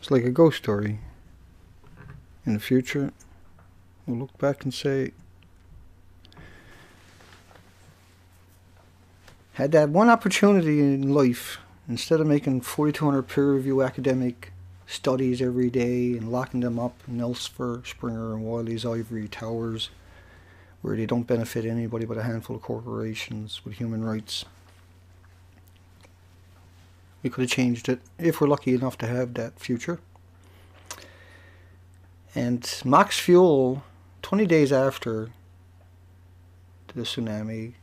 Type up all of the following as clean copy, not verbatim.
It's like a ghost story. In the future, we'll look back and say, had that one opportunity in life, instead of making 4,200 peer-review academic studies every day and locking them up in Elsevier, Springer and Wiley's ivory towers, where they don't benefit anybody but a handful of corporations with human rights. We could have changed it if we're lucky enough to have that future. And Mox Fuel, 20 days after the tsunami,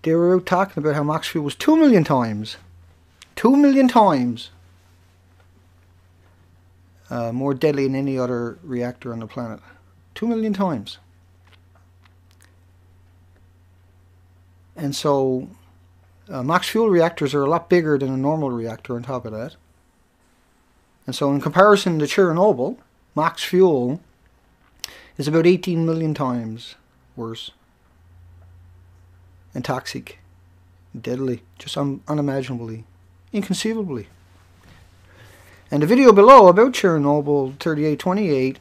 they were out talking about how Mox Fuel was 2 million times more deadly than any other reactor on the planet. 2 million times. And so Mox Fuel reactors are a lot bigger than a normal reactor on top of that. And so in comparison to Chernobyl, Mox Fuel is about 18 million times worse. And toxic. Deadly. Just unimaginably. Inconceivably. And the video below about Chernobyl 3828,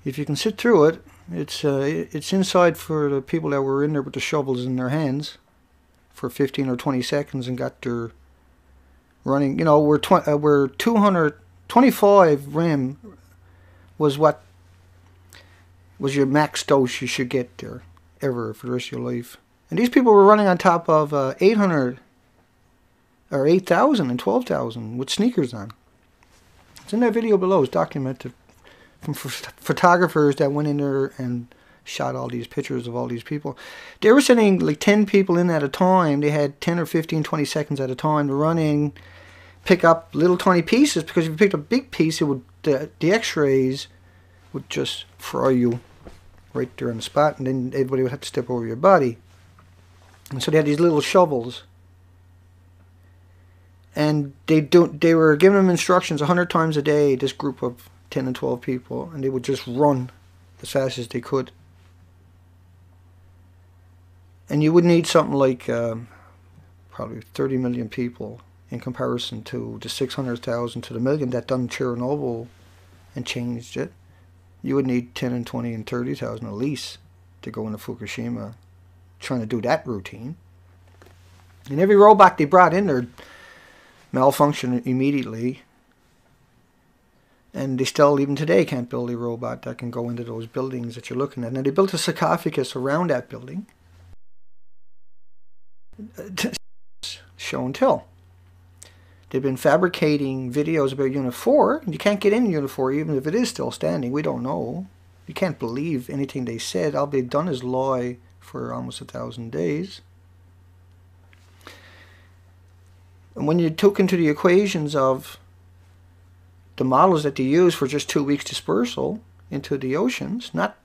if you can sit through it, it's inside for the people that were in there with the shovels in their hands for 15 or 20 seconds and got their running. You know, we're 225 rem was what was your max dose you should get there ever for the rest of your life. And these people were running on top of 800 or 8,000 and 12,000 with sneakers on. It's in that video below. It's documented from photographers that went in there and shot all these pictures of all these people. They were sending like 10 people in at a time. They had 10 or 15, 20 seconds at a time to run in, pick up little tiny pieces, because if you picked up a big piece, it would the x-rays would just fry you right there on the spot, and then everybody would have to step over your body. And so they had these little shovels. And they were giving them instructions 100 times a day, this group of 10 and 12 people, and they would just run as fast as they could. And you would need something like probably 30 million people in comparison to the 600,000 to the million that done Chernobyl and changed it. You would need 10 and 20 and 30,000 at least to go into Fukushima trying to do that routine. And every robot they brought in there malfunctioned immediately. And they still, even today, can't build a robot that can go into those buildings that you're looking at. Now, they built a sarcophagus around that building. Show and tell. They've been fabricating videos about Unit 4. You can't get in Unit 4 even if it is still standing. We don't know. You can't believe anything they said. All they've done is lie for almost 1,000 days. And when you took into the equations of the models that they use for just 2 weeks dispersal into the oceans, not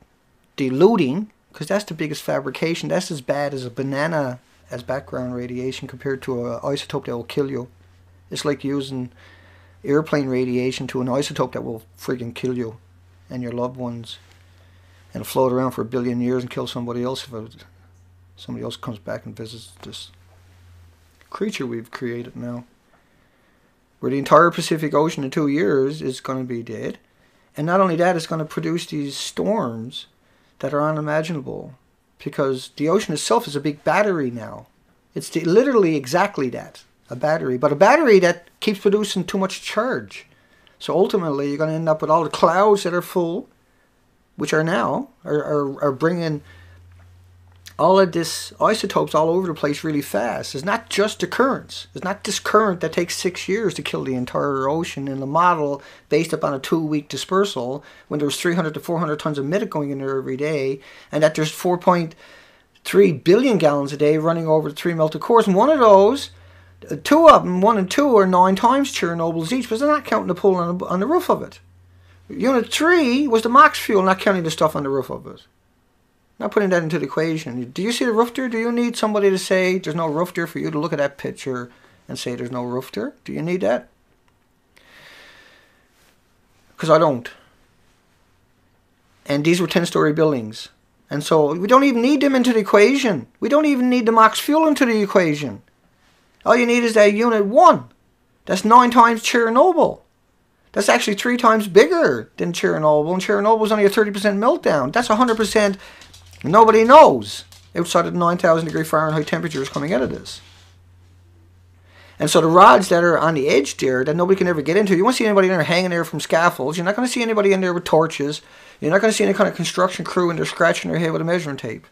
diluting, because that's the biggest fabrication. That's as bad as a banana as background radiation compared to an isotope that will kill you. It's like using airplane radiation to an isotope that will friggin' kill you and your loved ones, and it'll float around for 1 billion years and kill somebody else if somebody else comes back and visits this creature we've created now, where the entire Pacific Ocean in 2 years is going to be dead. And not only that, it's going to produce these storms that are unimaginable, because the ocean itself is a big battery now. It's literally exactly that, a battery, but a battery that keeps producing too much charge. So ultimately you're going to end up with all the clouds that are full, which are now are bringing all of this isotopes all over the place really fast. It's not just the currents. It's not this current that takes 6 years to kill the entire ocean in the model based upon a 2-week dispersal when there's 300 to 400 tons of methane going in there every day, and that there's 4.3 billion gallons a day running over the 3 melted cores. And one of those, 2 of them, 1 and 2, are 9 times Chernobyl's each, but they're not counting the pool on the roof of it. Unit 3 was the Mox Fuel, not counting the stuff on the roof of it. Not putting that into the equation. Do you see the roof there? Do you need somebody to say there's no roof there for you to look at that picture and say there's no roof there? Do you need that? Because I don't. And these were 10-story buildings. And so we don't even need them into the equation. We don't even need the Mox Fuel into the equation. All you need is that Unit 1. That's 9 times Chernobyl. That's actually 3 times bigger than Chernobyl, and Chernobyl was only a 30% meltdown. That's 100% nobody knows outside of the 9,000 degree Fahrenheit temperatures coming out of this. And so the rods that are on the edge there that nobody can ever get into, you won't see anybody in there hanging there from scaffolds. You're not going to see anybody in there with torches. You're not going to see any kind of construction crew in there scratching their head with a measuring tape.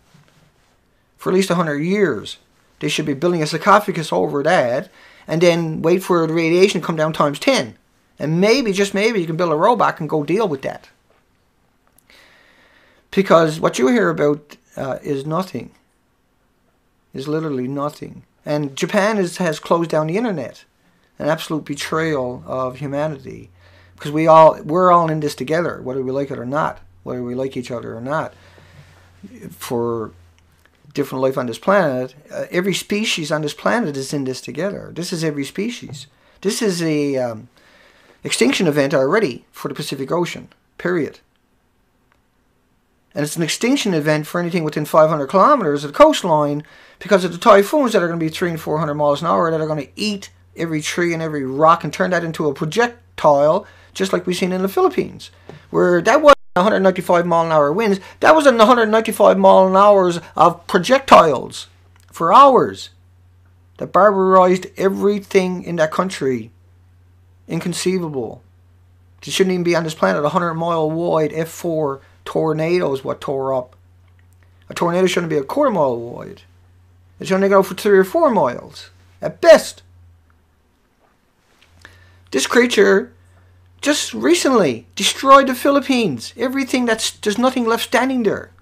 For at least 100 years. They should be building a sarcophagus over that and then wait for the radiation to come down times 10. And maybe, just maybe, you can build a robot and go deal with that. Because what you hear about is nothing. Is literally nothing. And Japan has closed down the internet. An absolute betrayal of humanity. Because we're all in this together, whether we like it or not. Whether we like each other or not. For different life on this planet, every species on this planet is in this together. This is every species. This is a extinction event already for the Pacific Ocean. Period. And it's an extinction event for anything within 500 kilometers of the coastline because of the typhoons that are going to be 300 and 400 miles an hour that are going to eat every tree and every rock and turn that into a projectile, just like we've seen in the Philippines, where that was 195 mile an hour winds. That was 195 mile an hour of projectiles for hours that barbarized everything in that country. Inconceivable. It shouldn't even be on this planet. 100-mile wide F4 tornadoes what tore up. A tornado shouldn't be a quarter mile wide. It should only go for 3 or 4 miles at best. This creature just recently destroyed the Philippines. Everything there's nothing left standing there.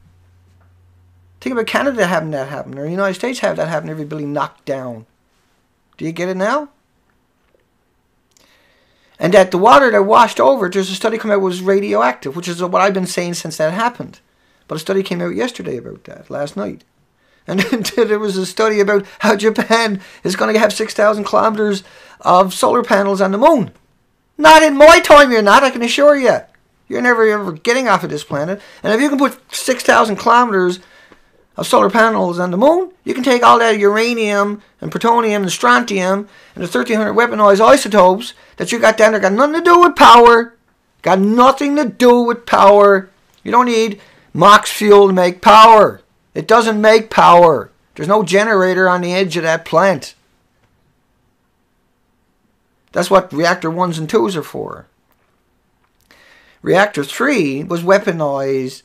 Think about Canada having that happen, or the United States have that happen. Every building knocked down. Do you get it now? And that the water that washed over, there's a study come out was radioactive, which is what I've been saying since that happened. But a study came out yesterday about that, last night. And there was a study about how Japan is going to have 6,000 kilometers of solar panels on the moon. Not in my time, you're not, I can assure you. You're never ever getting off of this planet. And if you can put 6,000 kilometers of solar panels on the moon, you can take all that uranium and plutonium and strontium and the 1,300 weaponized isotopes that you got down there. Got nothing to do with power. Got nothing to do with power. You don't need Mox Fuel to make power. It doesn't make power. There's no generator on the edge of that plant. That's what reactor 1s and 2s are for. Reactor 3 was weaponized,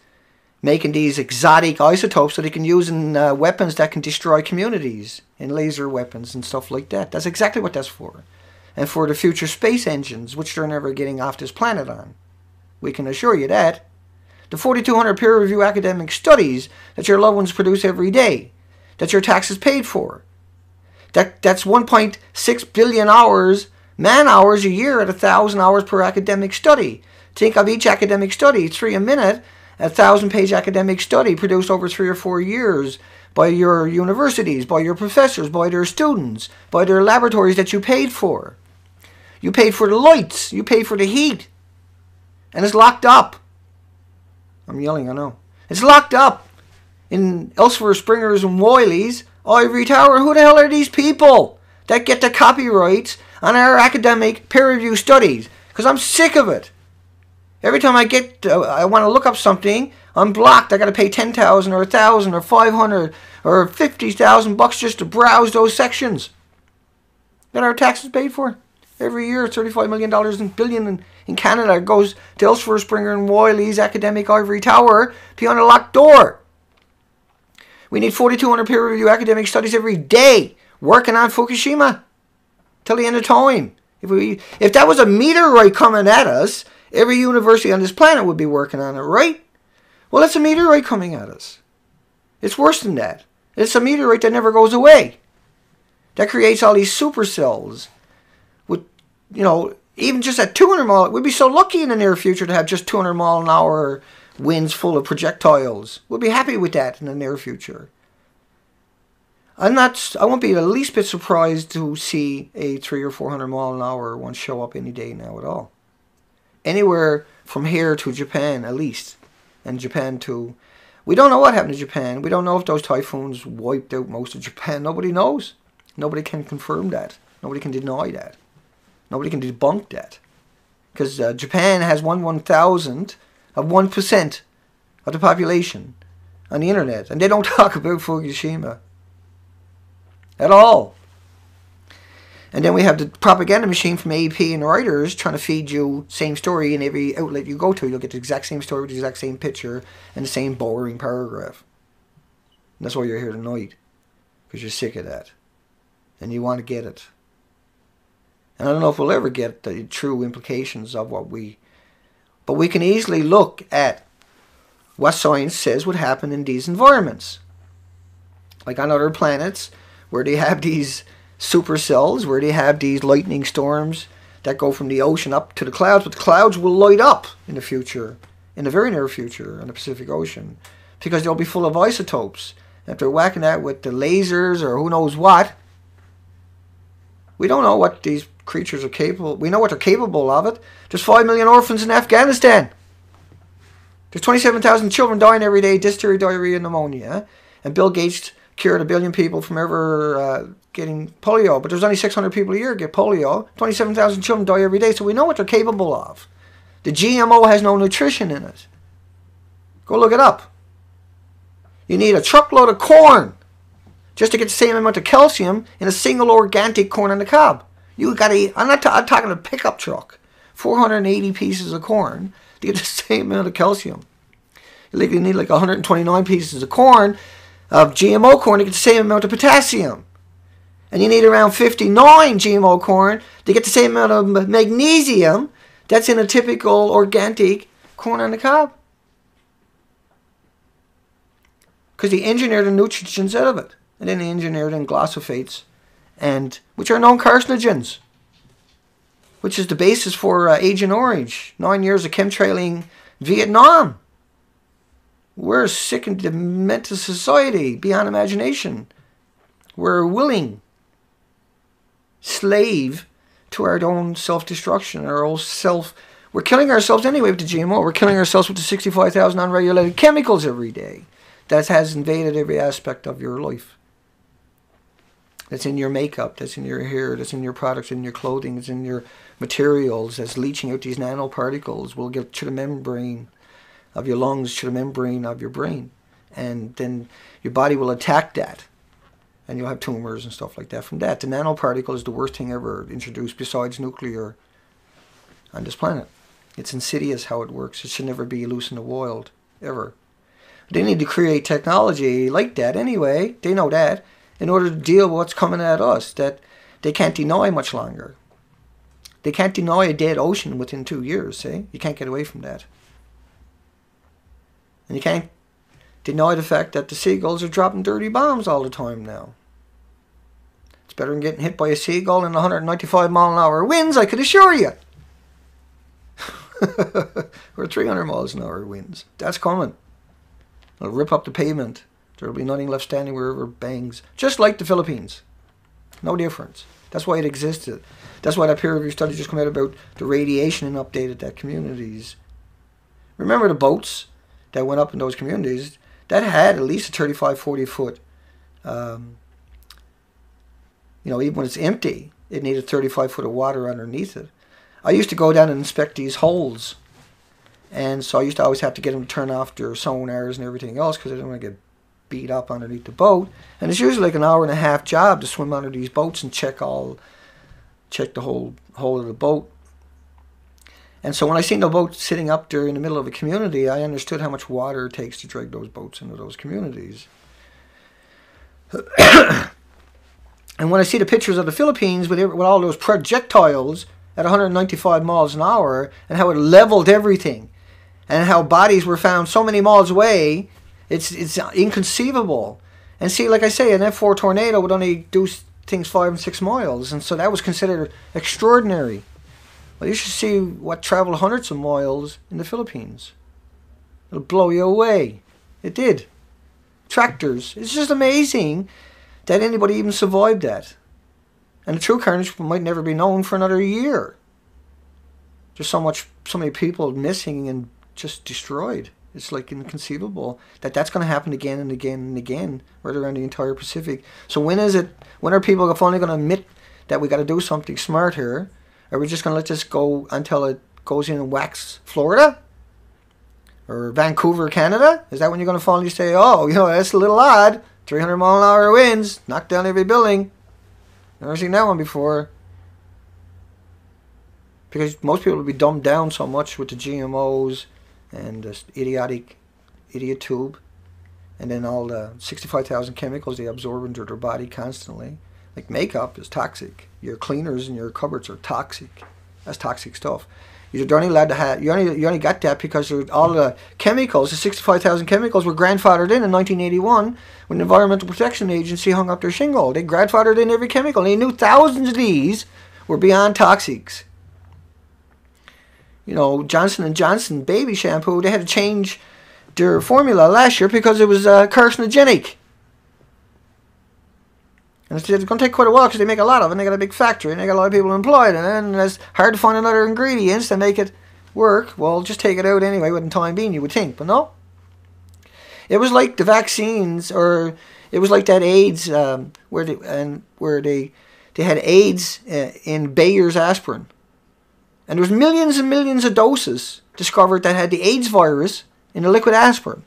making these exotic isotopes so they can use in weapons that can destroy communities, in laser weapons and stuff like that. That's exactly what that's for. And for the future space engines, which they're never getting off this planet on. We can assure you that. The 4,200 peer-reviewed academic studies that your loved ones produce every day, that your taxes paid for. That's 1.6 billion hours, man-hours a year at 1,000 hours per academic study. Think of each academic study, 3 a minute, a 1,000-page academic study produced over 3 or 4 years by your universities, by your professors, by their students, by their laboratories that you paid for. You paid for the lights, you paid for the heat, and it's locked up. I'm yelling, I know. It's locked up in Elsewhere Springer's and Wiley's ivory tower. Who the hell are these people that get the copyrights on our academic peer-reviewed studies? Because I'm sick of it. Every time I want to look up something, I'm blocked. I got to pay 10,000 or 1,000 or 500 or 50,000 bucks just to browse those sections that our taxes paid for. Every year, $35 million billion in Canada goes to Elsewhere Springer and Wiley's academic ivory tower behind a locked door. We need 4,200 peer-reviewed academic studies every day working on Fukushima till the end of time. If that was a meteorite coming at us, every university on this planet would be working on it, right? Well, it's a meteorite coming at us. It's worse than that. It's a meteorite that never goes away. That creates all these supercells. With, even just at 200 mile, we'd be so lucky in the near future to have just 200 mile an hour winds full of projectiles. We'll be happy with that in the near future. I won't be the least bit surprised to see a 300 or 400 mile an hour one show up any day now at all. Anywhere from here to Japan at least. And Japan to... We don't know what happened to Japan. We don't know if those typhoons wiped out most of Japan. Nobody knows. Nobody can confirm that. Nobody can deny that. Nobody can debunk that. Because Japan has 1/1000 of 1% of the population on the internet. And they don't talk about Fukushima at all. And then we have the propaganda machine from AP and Reuters trying to feed you same story in every outlet you go to. You'll get the exact same story with the exact same picture and the same boring paragraph. And that's why you're here tonight. Because you're sick of that. And you want to get it. And I don't know if we'll ever get the true implications of what we... But we can easily look at what science says would happen in these environments. Like on other planets where they have these supercells, where they have these lightning storms that go from the ocean up to the clouds, but the clouds will light up in the future, in the very near future, in the Pacific Ocean, because they'll be full of isotopes. And if they're whacking that with the lasers or who knows what, we don't know what these creatures are capable. We know what they're capable of it. There's 5 million orphans in Afghanistan. There's 27,000 children dying every day, dysentery, diarrhea, pneumonia. And Bill Gates cured 1 billion people from ever getting polio. But there's only 600 people a year get polio. 27,000 children die every day. So we know what they're capable of. The GMO has no nutrition in it. Go look it up. You need a truckload of corn just to get the same amount of calcium in a single organic corn on the cob. You got to eat. I'm talking a pickup truck. 480 pieces of corn to get the same amount of calcium. You need like 129 pieces of corn, of GMO corn, to get the same amount of potassium. And you need around 59 GMO corn to get the same amount of magnesium that's in a typical organic corn on the cob. Because they engineered the nutrients out of it. And then they engineered in glyphosates, and which are known carcinogens, which is the basis for Agent Orange. 9 years of chemtrailing Vietnam. We're a sick and demented society beyond imagination. We're a willing slave to our own self-destruction, our own self. We're killing ourselves anyway with the GMO. We're killing ourselves with the 65,000 unregulated chemicals every day. That has invaded every aspect of your life. That's in your makeup, that's in your hair, that's in your products, in your clothing, it's in your materials, that's leaching out these nanoparticles, will get to the membrane of your lungs, to the membrane of your brain. And then your body will attack that. And you'll have tumors and stuff like that from that. The nanoparticle is the worst thing ever introduced besides nuclear on this planet. It's insidious how it works. It should never be loose in the wild, ever. They need to create technology like that anyway. They know that. In order to deal with what's coming at us, that they can't deny much longer. They can't deny a dead ocean within 2 years, see? You can't get away from that. And you can't deny the fact that the seagulls are dropping dirty bombs all the time now. It's better than getting hit by a seagull in 195 mile an hour winds, I could assure you. Or 300 miles an hour winds. That's coming. It'll rip up the pavement. There will be nothing left standing wherever it bangs. Just like the Philippines. No difference. That's why it existed. That's why that peer-reviewed study just came out about the radiation and updated that communities. Remember the boats that went up in those communities? That had at least a 35, 40 foot. Even when it's empty, it needed 35 foot of water underneath it. I used to go down and inspect these holes. And so I used to always have to get them to turn off their sonars and everything else because I didn't want to get beat up underneath the boat. And it's usually like an hour and a half job to swim under these boats and check the whole of the boat. And so when I seen the boat sitting up there in the middle of a community, I understood how much water it takes to drag those boats into those communities. And when I see the pictures of the Philippines with all those projectiles at 195 miles an hour and how it leveled everything and how bodies were found so many miles away, it's inconceivable. And see, like I say, an F4 tornado would only do things 5 and 6 miles, and so that was considered extraordinary. Well, you should see what traveled hundreds of miles in the Philippines. It'll blow you away. It did. Tractors. It's just amazing that anybody even survived that. And the true carnage might never be known for another year. There's so many people missing and just destroyed. It's like inconceivable that that's going to happen again and again and again right around the entire Pacific. So when are people finally going to admit that we got to do something smart here? Are we just going to let this go until it goes in and whacks Florida? Or Vancouver, Canada? Is that when you're going to finally say, oh, that's a little odd. 300-mile-an-hour winds, knock down every building. Never seen that one before. Because most people will be dumbed down so much with the GMOs and this idiot tube. And then all the 65,000 chemicals they absorb into their body constantly. Like makeup is toxic. Your cleaners in your cupboards are toxic. That's toxic stuff. You're only allowed to have. You only got that because all the chemicals, the 65,000 chemicals, were grandfathered in 1981 when the Environmental Protection Agency hung up their shingle. They grandfathered in every chemical. And they knew thousands of these were beyond toxics. Johnson & Johnson baby shampoo, they had to change their formula last year because it was carcinogenic. And it's going to take quite a while because they make a lot of it and they got a big factory and they got a lot of people employed, and then it's hard to find another ingredients to make it work. Well, just take it out anyway within time being, you would think, but no. It was like the vaccines, or it was like that AIDS where they had AIDS in Bayer's aspirin. And there was millions and millions of doses discovered that had the AIDS virus in the liquid aspirin.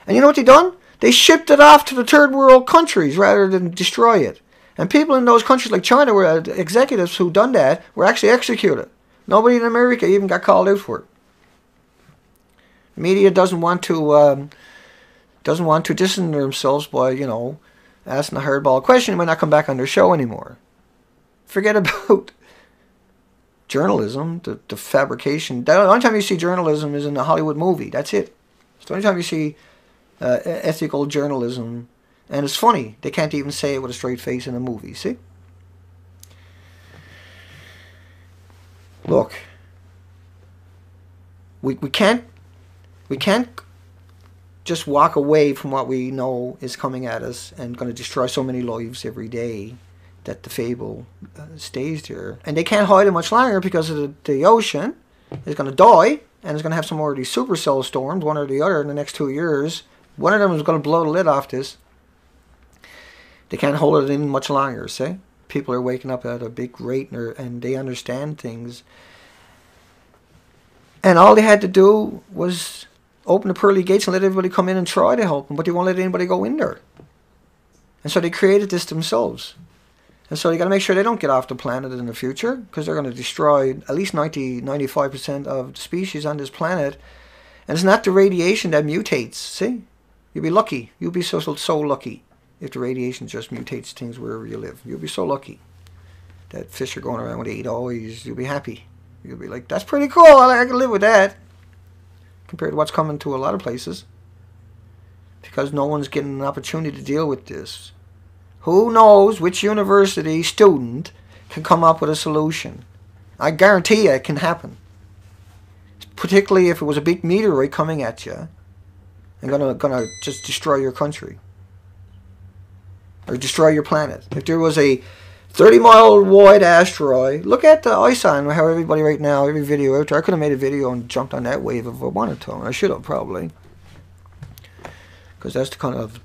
And you know what they done? They shipped it off to the third world countries rather than destroy it. And people in those countries like China, where executives who done that, were actually executed. Nobody in America even got called out for it. The media doesn't want to distance themselves by, asking a hardball question. They might not come back on their show anymore. Forget about journalism, the fabrication. The only time you see journalism is in a Hollywood movie. That's it. It's the only time you see ethical journalism. And it's funny, they can't even say it with a straight face in a movie, see? Look, we can't just walk away from what we know is coming at us and going to destroy so many lives every day that the fable stays there. And they can't hide it much longer because of the ocean is going to die, and it's going to have some more of these supercell storms, one or the other, in the next 2 years. One of them is going to blow the lid off this. They can't hold it in much longer, see? People are waking up at a big rate and they understand things. And all they had to do was open the pearly gates and let everybody come in and try to help them, but they won't let anybody go in there. And so they created this themselves. And so you got to make sure they don't get off the planet in the future, because they're going to destroy at least 95% of the species on this planet. And it's not the radiation that mutates, see? You'll be lucky. You'll be so lucky if the radiation just mutates things wherever you live. You'll be so lucky that fish are going around with 8 eyes. You'll be happy. You'll be like, that's pretty cool. I can live with that. Compared to what's coming to a lot of places. Because no one's getting an opportunity to deal with this. Who knows which university student can come up with a solution? I guarantee you it can happen. Particularly if it was a big meteorite coming at you and gonna just destroy your country. Or destroy your planet. If there was a 30-mile wide asteroid, look at the ice on how everybody right now, every video out there. I could have made a video and jumped on that wave if I wanted to. And I should have probably. Because that's the kind of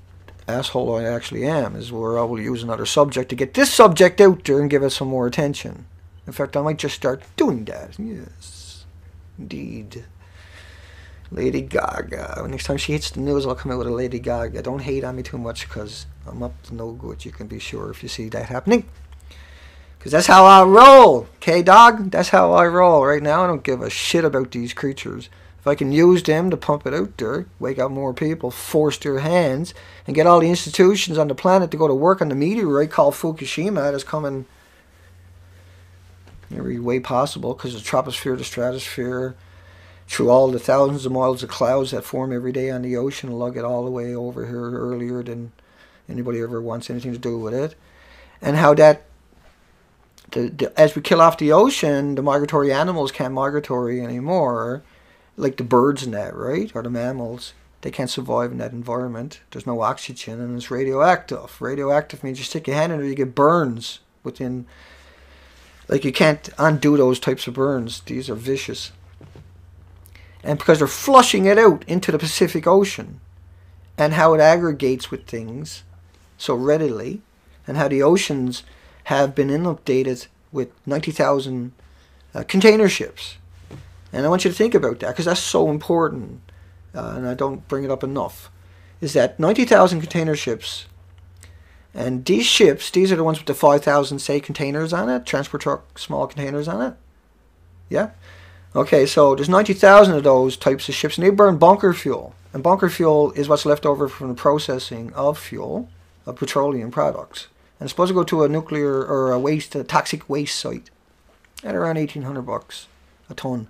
asshole I actually am, is where I will use another subject to get this subject out there and give it some more attention. In fact, I might just start doing that. Yes, indeed. Lady Gaga. Next time she hits the news, I'll come out with a Lady Gaga. Don't hate on me too much, because I'm up to no good. You can be sure if you see that happening. Because that's how I roll. Okay, dog? That's how I roll. Right now, I don't give a shit about these creatures. If I can use them to pump it out there, wake up more people, force their hands, and get all the institutions on the planet to go to work on the meteorite called Fukushima that's coming every way possible, because the troposphere, the stratosphere, through all the thousands of miles of clouds that form every day on the ocean, lug it all the way over here earlier than anybody ever wants anything to do with it. And how that, as we kill off the ocean, the migratory animals can't migratory anymore, like the birds and that, right? Or the mammals. They can't survive in that environment. There's no oxygen and it's radioactive. Radioactive means you stick your hand in there, you get burns within. Like, you can't undo those types of burns. These are vicious. And because they're flushing it out into the Pacific Ocean, and how it aggregates with things so readily, and how the oceans have been inundated with 90,000 container ships. And I want you to think about that, because that's so important, and I don't bring it up enough, is that 90,000 container ships, and these ships, these are the ones with the 5,000, say, containers on it, transport truck, small containers on it. Yeah? Okay, so there's 90,000 of those types of ships, and they burn bunker fuel. And bunker fuel is what's left over from the processing of fuel, of petroleum products. And it's supposed to go to a nuclear or a toxic waste site at around $1,800 a ton.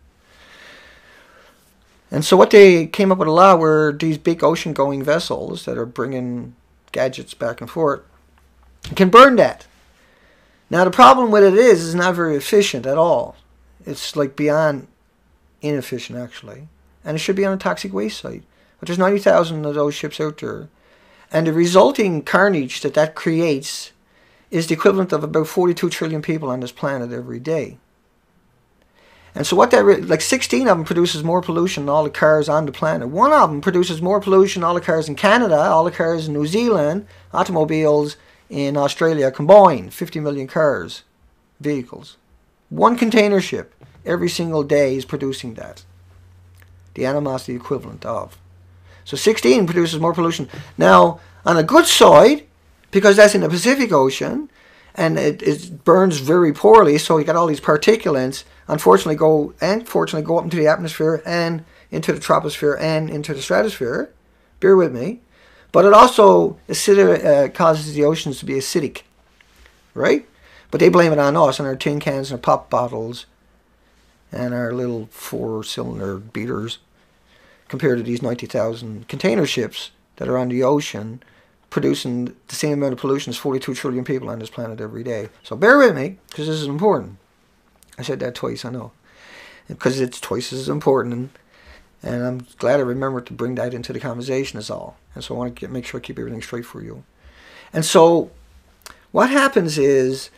And so what they came up with a law were these big ocean-going vessels that are bringing gadgets back and forth can burn that. Now the problem with it is it's not very efficient at all. It's like beyond inefficient, actually. And it should be on a toxic waste site. But there's 90,000 of those ships out there. And the resulting carnage that creates is the equivalent of about 42 trillion people on this planet every day. And so what like 16 of them produces more pollution than all the cars on the planet. One of them produces more pollution than all the cars in Canada, all the cars in New Zealand, automobiles in Australia combined. 50 million cars, vehicles. One container ship every single day is producing that. The animosity equivalent of. So 16 produces more pollution. Now, on a good side, because that's in the Pacific Ocean, and it burns very poorly, so you got all these particulates, unfortunately go up into the atmosphere and into the troposphere and into the stratosphere. Bear with me. But it also causes the oceans to be acidic, right? But they blame it on us and our tin cans and our pop bottles and our little 4-cylinder beaters compared to these 90,000 container ships that are on the ocean producing the same amount of pollution as 42 trillion people on this planet every day. So bear with me, because this is important. I said that twice, I know. Because it's twice as important, and I'm glad I remembered to bring that into the conversation is all. And so I want to make sure I keep everything straight for you. And so what happens is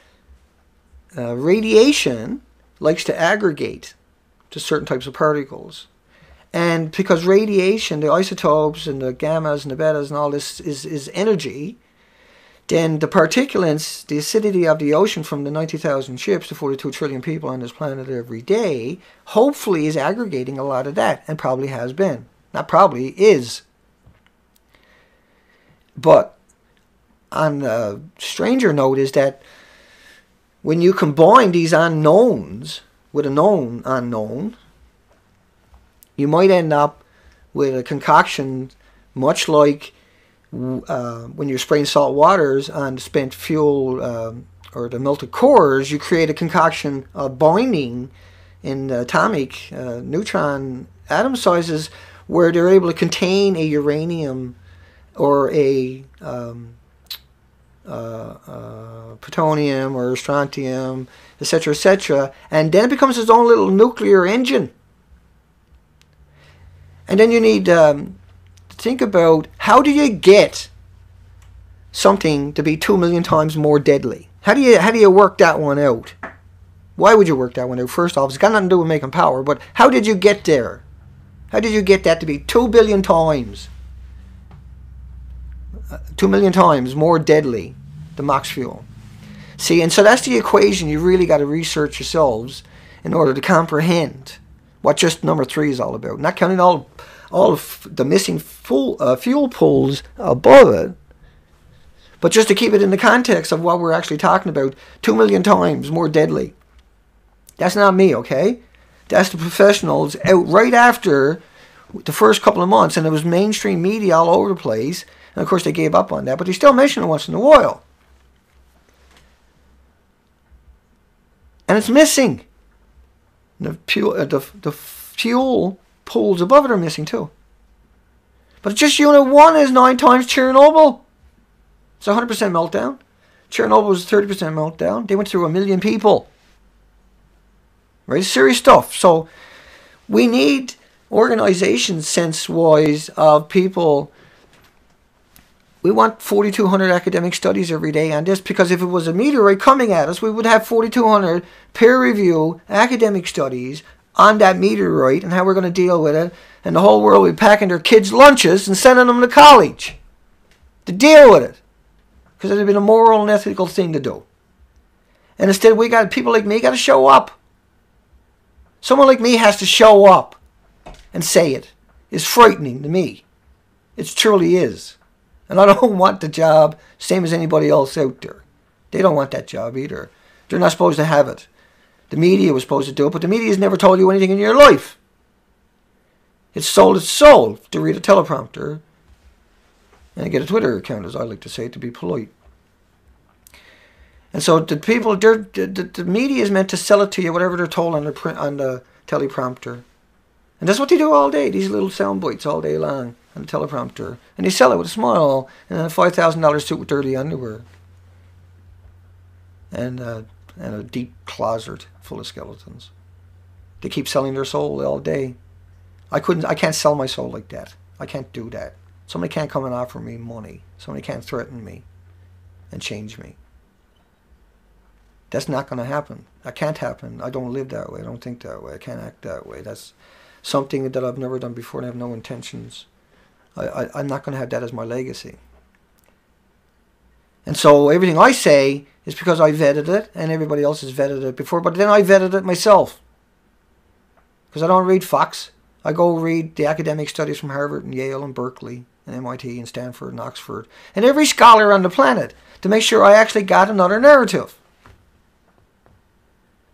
radiation likes to aggregate to certain types of particles. And because radiation, the isotopes and the gammas and the betas and all this is energy, then the particulates, the acidity of the ocean from the 90,000 ships to 42 trillion people on this planet every day, hopefully is aggregating a lot of that, and probably has been. Not probably, is. But on a stranger note is that when you combine these unknowns with a known unknown, you might end up with a concoction much like when you're spraying salt waters on spent fuel or the melted cores. You create a concoction of binding in atomic neutron atom sizes where they're able to contain a uranium or a plutonium or strontium, etc., and then it becomes its own little nuclear engine. And then you need to think about, how do you get something to be 2 million times more deadly? How do you work that one out? Why would you work that one out? First off, it's got nothing to do with making power, but how did you get there? How did you get that to be 2 billion times? 2 million times more deadly than Mox Fuel. See, and so that's the equation you really got to research yourselves in order to comprehend what just number 3 is all about. Not counting all of the missing fuel pools above it, but just to keep it in the context of what we're actually talking about. 2 million times more deadly. That's not me, okay? That's the professionals out right after the first couple of months, and it was mainstream media all over the place. And of course they gave up on that, but they still mention it once in a while. And it's missing. The fuel pools above it are missing too. But just unit 1 is 9 times Chernobyl. It's 100% meltdown. Chernobyl was 30% meltdown. They went through 1 million people. Right? Serious stuff. So we need organizations, sense-wise, of people. We want 4,200 academic studies every day on this, because if it was a meteorite coming at us, we would have 4,200 peer-review academic studies on that meteorite and how we're going to deal with it, and the whole world would be packing their kids' lunches and sending them to college to deal with it, because it would have been a moral and ethical thing to do. And instead, we got people like me got to show up Someone like me has to show up and say it. It's frightening to me. It truly is. And I don't want the job, same as anybody else out there. They don't want that job either. They're not supposed to have it. The media was supposed to do it, but the media has never told you anything in your life. It's sold its soul to read a teleprompter and get a Twitter account, as I like to say, to be polite. And so the people, the media is meant to sell it to you, whatever they're told on the teleprompter. And that's what they do all day, these little sound bites all day long on the teleprompter. And they sell it with a smile and a $5,000 suit with dirty underwear. And a deep closet full of skeletons. They keep selling their soul all day. I can't sell my soul like that. I can't do that. Somebody can't come and offer me money. Somebody can't threaten me and change me. That's not going to happen. That can't happen. I don't live that way. I don't think that way. I can't act that way. That's something that I've never done before and I have no intentions. I'm not going to have that as my legacy. And so everything I say is because I vetted it and everybody else has vetted it before, but then I vetted it myself. Because I don't read Fox. I go read the academic studies from Harvard and Yale and Berkeley and MIT and Stanford and Oxford and every scholar on the planet to make sure I actually got another narrative.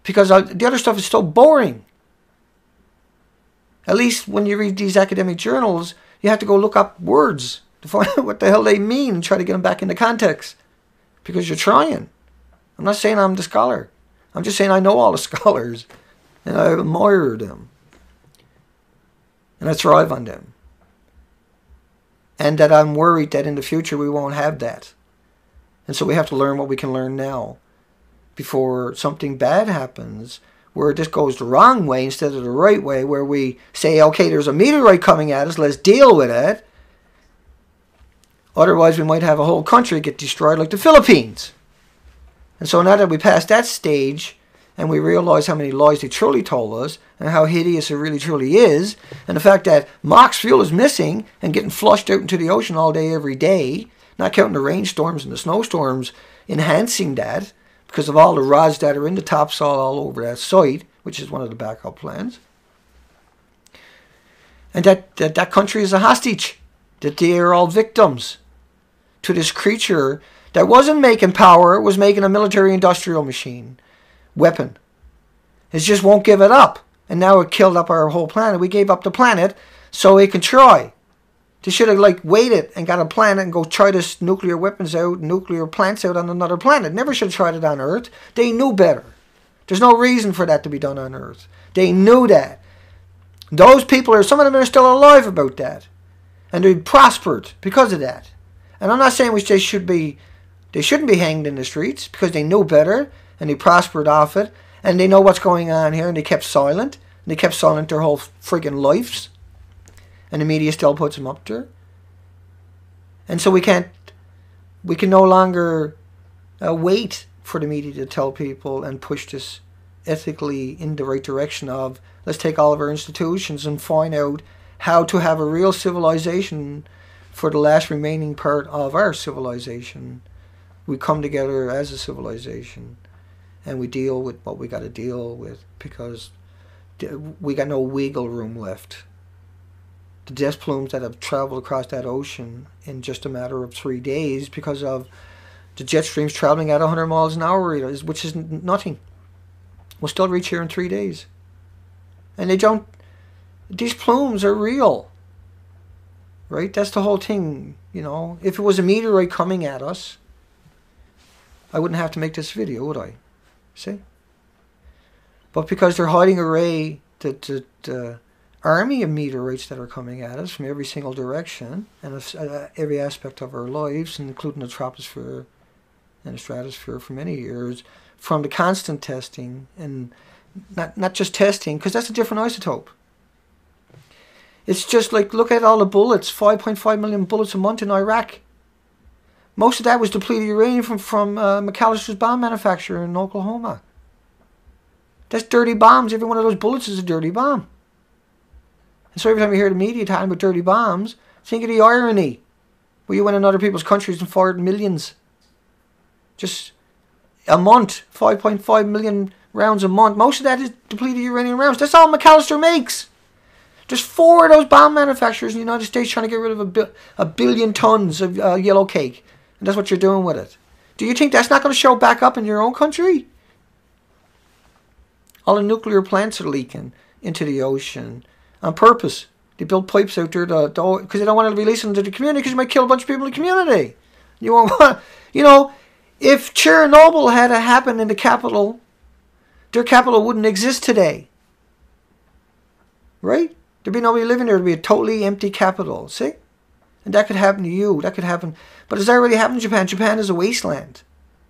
Because the other stuff is so boring. At least when you read these academic journals, you have to go look up words to find out what the hell they mean and try to get them back into context. Because you're trying. I'm not saying I'm the scholar. I'm just saying I know all the scholars. And I admire them. And I thrive on them. And that I'm worried that in the future we won't have that. And so we have to learn what we can learn now. Before something bad happens, where this goes the wrong way instead of the right way, where we say, okay, there's a meteorite coming at us, let's deal with it. Otherwise, we might have a whole country get destroyed like the Philippines. And so now that we passed that stage, and we realize how many lies they truly told us, and how hideous it really truly is, and the fact that Mox Fuel is missing and getting flushed out into the ocean all day, every day, not counting the rainstorms and the snowstorms, enhancing that, because of all the rods that are in the topsoil all over that site, which is one of the backup plans. And that country is a hostage, that they are all victims to this creature that wasn't making power, it was making a military-industrial machine, weapon. It just won't give it up. And now it killed up our whole planet. We gave up the planet so it can try. They should have waited and got a planet and go try this nuclear weapons out, nuclear plants out on another planet. Never should have tried it on Earth. They knew better. There's no reason for that to be done on Earth. They knew that. Those people some of them are still alive about that. And they prospered because of that. And I'm not saying they shouldn't be hanged in the streets because they knew better and they prospered off it and they know what's going on here and they kept silent. And they kept silent their whole friggin' lives. And the media still puts them up there. And so we can no longer wait for the media to tell people and push this ethically in the right direction of let's take all of our institutions and find out how to have a real civilization for the last remaining part of our civilization. We come together as a civilization and we deal with what we got to deal with because we got no wiggle room left. The death plumes that have traveled across that ocean in just a matter of 3 days because of the jet streams traveling at 100 miles an hour, which is nothing, will still reach here in 3 days. And these plumes are real. Right? That's the whole thing, If it was a meteorite coming at us, I wouldn't have to make this video, would I? See? But because they're hiding array, the army of meteorites that are coming at us from every single direction and every aspect of our lives, including the troposphere and the stratosphere for many years, from the constant testing and not just testing, because that's a different isotope. It's just look at all the bullets, 5.5 million bullets a month in Iraq. Most of that was depleted uranium from McAllister's bomb manufacturer in Oklahoma. That's dirty bombs. Every one of those bullets is a dirty bomb. And so every time you hear the media talking about dirty bombs, think of the irony. Where you went in other people's countries and fired millions. Just a month, 5.5 million rounds a month. Most of that is depleted uranium rounds. That's all McAllister makes. There's 4 of those bomb manufacturers in the United States trying to get rid of a billion tons of yellow cake. And that's what you're doing with it. Do you think that's not going to show back up in your own country? All the nuclear plants are leaking into the ocean on purpose. They build pipes out there because they don't want to release them to the community because you might kill a bunch of people in the community. You won't want, if Chernobyl had happened in the capital, their capital wouldn't exist today. Right? There'd be nobody living there. It'd be a totally empty capital. See? And that could happen to you. That could happen. But it's already happened in Japan. Japan is a wasteland.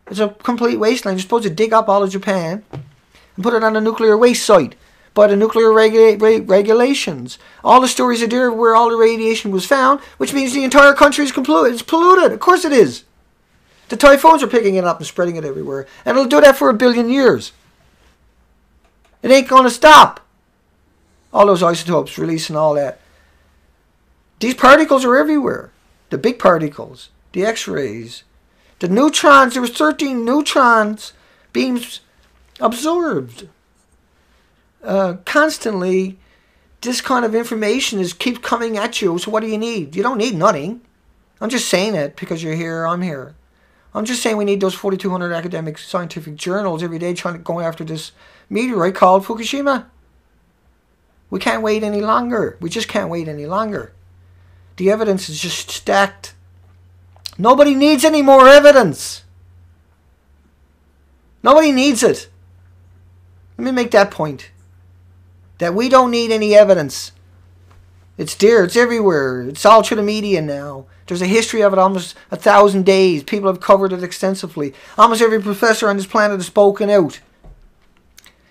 It's a complete wasteland. You're supposed to dig up all of Japan and put it on a nuclear waste site by the nuclear regulations. All the stories are there where all the radiation was found, which means the entire country is polluted. It's polluted. Of course it is. The typhoons are picking it up and spreading it everywhere. And it'll do that for 1 billion years. It ain't going to stop. All those isotopes releasing all that. These particles are everywhere. The big particles, the X-rays, the neutrons. There was 13 neutrons beams absorbed. Constantly, this kind of information keeps coming at you. So what do you need? You don't need nothing. I'm just saying it because you're here, I'm here. I'm just saying we need those 4,200 academic scientific journals every day trying to go after this meteorite called Fukushima. We can't wait any longer. We just can't wait any longer. The evidence is just stacked. Nobody needs any more evidence. Nobody needs it. Let me make that point. That we don't need any evidence. It's there. It's everywhere. It's all through the media now. There's a history of it almost 1,000 days. People have covered it extensively. Almost every professor on this planet has spoken out.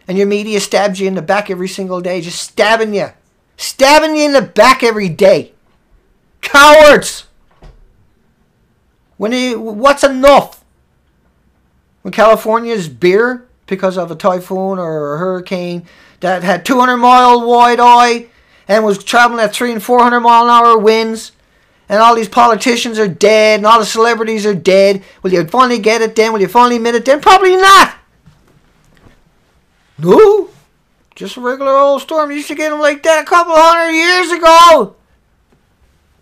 And your media stabs you in the back every single day. Just stabbing you. Stabbing you in the back every day. Cowards! What's enough? When California's bare because of a typhoon or a hurricane that had 200-mile wide eye and was traveling at 300 and 400-mile-an-hour winds, and all these politicians are dead and all the celebrities are dead, will you finally get it then? Will you finally admit it then? Probably not! No? Just a regular old storm. You used to get them like that a couple 100 years ago.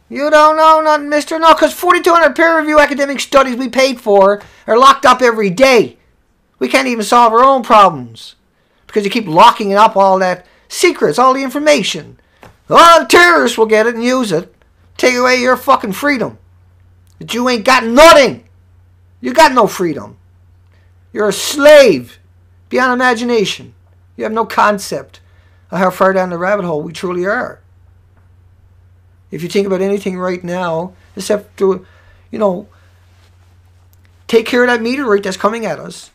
You don't know nothing, mister. No, because 4,200 peer-reviewed academic studies we paid for are locked up every day. We can't even solve our own problems. Because you keep locking up all that secrets, all the information. Oh, the terrorists will get it and use it. Take away your fucking freedom. But you ain't got nothing. You got no freedom. You're a slave. Beyond imagination. You have no concept of how far down the rabbit hole we truly are. If you think about anything right now, except to, take care of that meteorite that's coming at us.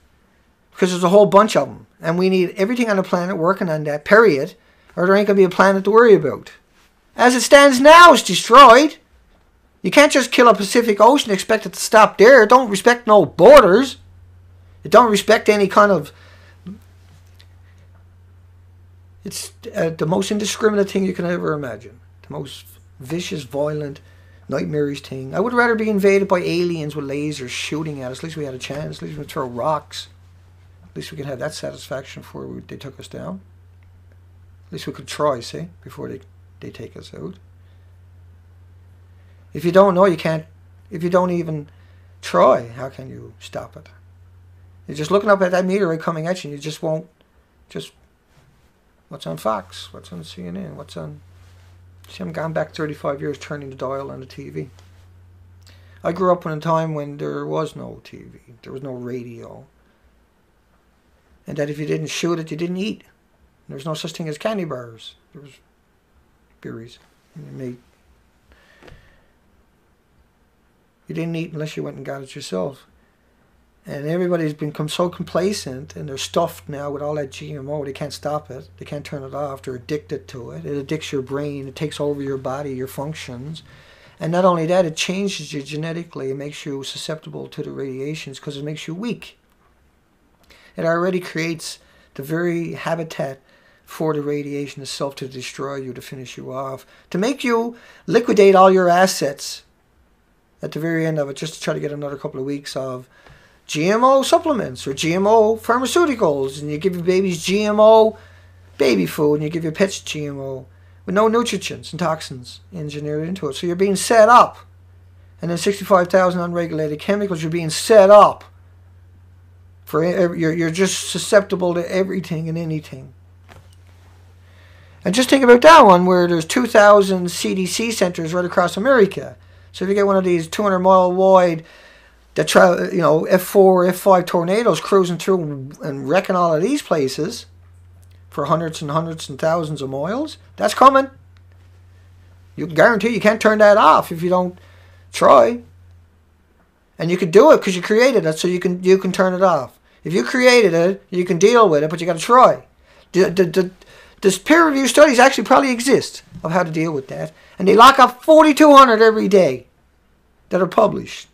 Because there's a whole bunch of them. And we need everything on the planet working on that, period. Or there ain't going to be a planet to worry about. As it stands now, it's destroyed. You can't just kill a Pacific Ocean and expect it to stop there. It don't respect no borders. It don't respect any kind of... It's the most indiscriminate thing you can ever imagine. The most vicious, violent, nightmarish thing. I would rather be invaded by aliens with lasers shooting at us. At least we had a chance. At least we could throw rocks. At least we could have that satisfaction before they took us down. At least we could try, see, before they take us out. If you don't know, you can't. If you don't even try, how can you stop it? You're just looking up at that meteorite coming at you and you just won't. Just what's on Fox? What's on CNN? What's on... See, I'm gone back 35 years turning the dial on the TV. I grew up in a time when there was no TV. There was no radio. And that if you didn't shoot it, you didn't eat. There was no such thing as candy bars. There was berries. You didn't eat unless you went and got it yourself. And everybody's become so complacent and they're stuffed now with all that GMO. They can't stop it. They can't turn it off. They're addicted to it. It addicts your brain. It takes over your body, your functions. And not only that, it changes you genetically. It makes you susceptible to the radiations because it makes you weak. It already creates the very habitat for the radiation itself to destroy you, to finish you off, to make you liquidate all your assets at the very end of it, just to try to get another couple of weeks of GMO supplements or GMO pharmaceuticals, and you give your babies GMO baby food, and you give your pets GMO with no nutrients and toxins engineered into it. So you're being set up. And then 65,000 unregulated chemicals, you're being set up. You're just susceptible to everything and anything. And just think about that one, where there's 2,000 CDC centers right across America. So if you get one of these 200-mile wide, that F4 or F5 tornadoes cruising through and wrecking all of these places for hundreds and hundreds and thousands of miles, that's coming. You can guarantee you can't turn that off if you don't try. And you can do it because you created it, so you can turn it off. If you created it, you can deal with it, but you got to try. This peer review studies actually probably exist of how to deal with that, and they lock up 4,200 every day that are published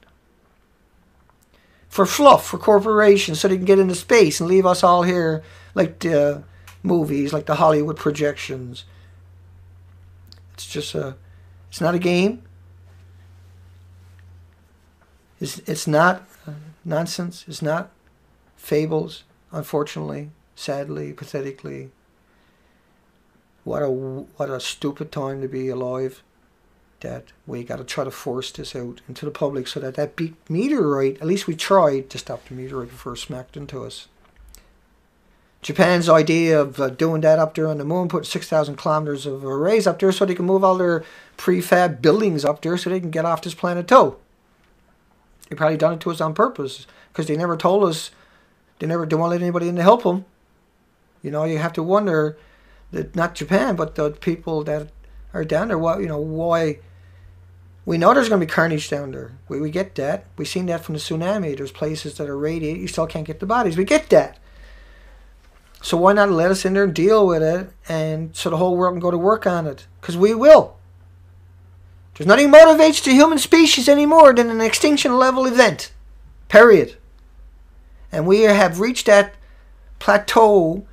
for fluff, for corporations, so they can get into space and leave us all here like the movies, like the Hollywood projections. It's just it's not a game. It's not nonsense. It's not fables, unfortunately, sadly, pathetically. What a stupid time to be alive, that we got to try to force this out into the public so that meteorite, at least we tried to stop the meteorite before it smacked into us. Japan's idea of doing that up there on the moon, put 6,000 kilometers of arrays up there so they can move all their prefab buildings up there so they can get off this planet too. They probably done it to us on purpose because they never told us. They won't let anybody in to help them. You have to wonder that not Japan, but the people that are down there. Why? We know there's going to be carnage down there. We get that. We've seen that from the tsunami. There's places that are radiated. You still can't get the bodies. We get that. So why not let us in there and deal with it, and so the whole world can go to work on it? Because we will. There's nothing motivates the human species anymore than an extinction level event. Period. And we have reached that plateau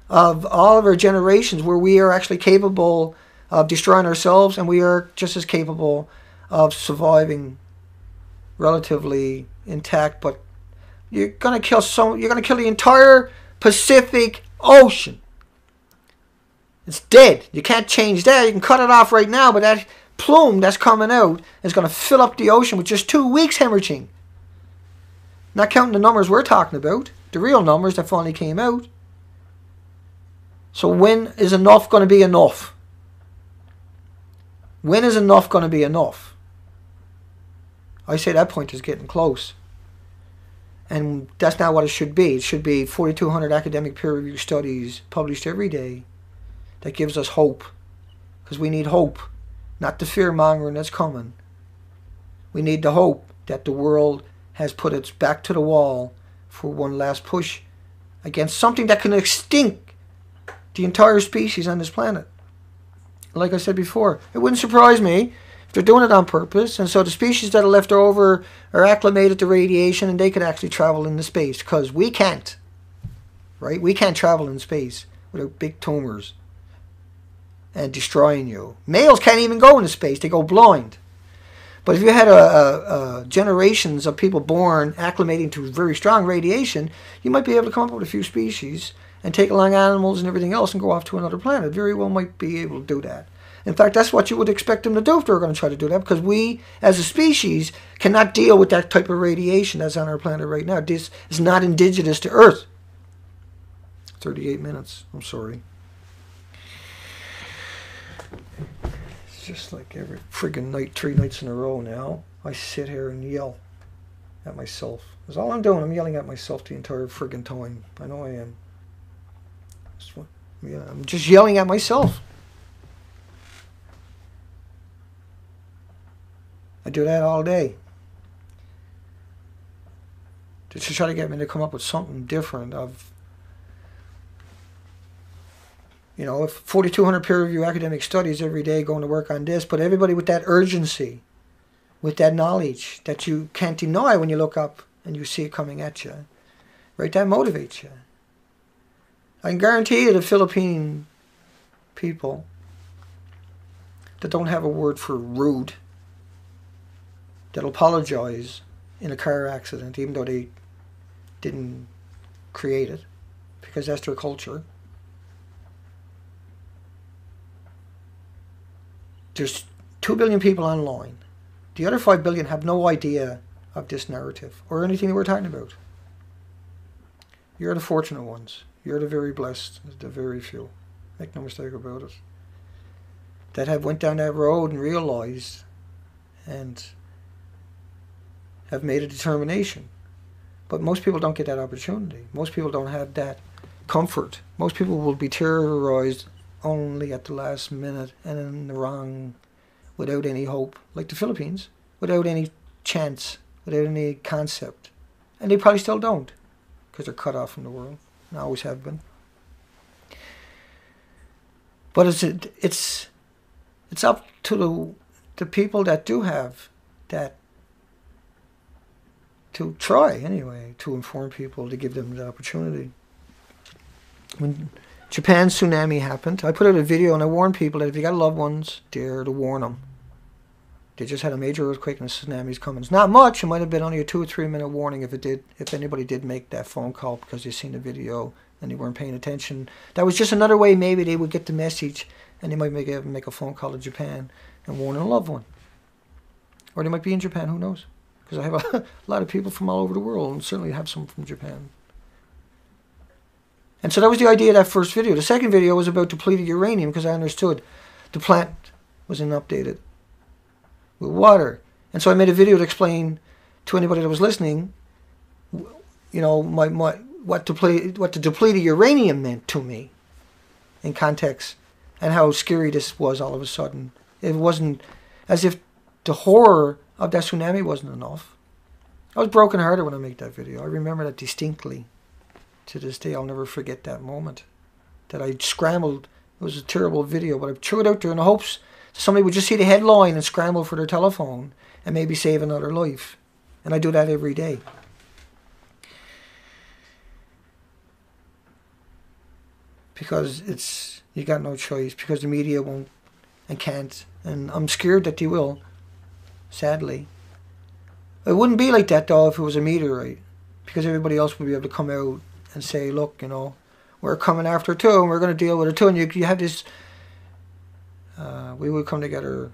of all of our generations where we are actually capable of destroying ourselves, and we are just as capable of surviving relatively intact. But you're gonna kill the entire Pacific Ocean. It's dead. You can't change that. You can cut it off right now, but that plume that's coming out is going to fill up the ocean with just 2 weeks hemorrhaging. Not counting the numbers we're talking about, the real numbers that finally came out. So when is enough going to be enough? When is enough going to be enough? I say that point is getting close. And that's not what it should be. It should be 4,200 academic peer-reviewed studies published every day that gives us hope. Because we need hope, not the fear-mongering that's coming. We need the hope that the world has put its back to the wall for one last push against something that can extinct the entire species on this planet. Like I said before, it wouldn't surprise me if they're doing it on purpose, and so the species that are left over are acclimated to radiation and they could actually travel into space, because we can't. Right? We can't travel in space without big tumors and destroying you. Males can't even go into space. They go blind. But if you had generations of people born acclimating to very strong radiation, you might be able to come up with a few species and take along animals and everything else and go off to another planet. Very well might be able to do that. In fact, that's what you would expect them to do if they were going to try to do that, because we, as a species, cannot deal with that type of radiation that's on our planet right now. This is not indigenous to Earth. 38 minutes. I'm sorry. It's just like every friggin' night, 3 nights in a row now, I sit here and yell at myself. That's all I'm doing. I'm yelling at myself the entire friggin' time. I know I am. Yeah, I'm just yelling at myself. I do that all day. Just to try to get me to come up with something different of, if 4,200 peer-reviewed academic studies every day going to work on this, but everybody with that urgency, with that knowledge that you can't deny when you look up and you see it coming at you, right? That motivates you. I can guarantee you the Philippine people that don't have a word for rude, that'll apologize in a car accident, even though they didn't create it, because that's their culture. There's 2 billion people online. The other 5 billion have no idea of this narrative or anything that we're talking about. You're the fortunate ones. You're the very blessed, the very few. Make no mistake about it. That have went down that road and realized and have made a determination. But most people don't get that opportunity. Most people don't have that comfort. Most people will be terrorized only at the last minute and in the wrong, without any hope, like the Philippines, without any chance, without any concept. And they probably still don't, because they're cut off from the world, and always have been. But it's up to the people that do have that, to try anyway, to inform people, to give them the opportunity. When Japan's tsunami happened, I put out a video and I warned people that if you got loved ones there, to warn them. They just had a major earthquake and a tsunami's coming. It's not much. It might have been only a 2 or 3 minute warning if anybody did make that phone call because they seen the video and they weren't paying attention. That was just another way maybe they would get the message, and they might make a phone call to Japan and warn a loved one. Or they might be in Japan, who knows? Because I have a lot of people from all over the world, and certainly have some from Japan. And so that was the idea of that first video. The second video was about depleted uranium, because I understood the plant was inundated with water. And so I made a video to explain to anybody that was listening, you know, what the depleted uranium meant to me in context, and how scary this was all of a sudden. It wasn't as if the horror of that tsunami wasn't enough. I was brokenhearted when I made that video. I remember that distinctly. To this day, I'll never forget that moment. That I scrambled. It was a terrible video, but I threw it out there in the hopes somebody would just see the headline and scramble for their telephone and maybe save another life. And I do that every day. Because you got no choice, because the media won't and can't, and I'm scared that they will, sadly. It wouldn't be like that though if it was a meteorite, because everybody else would be able to come out and say, look, you know, we're coming after it too, and we're going to deal with it too, and you have this, we would come together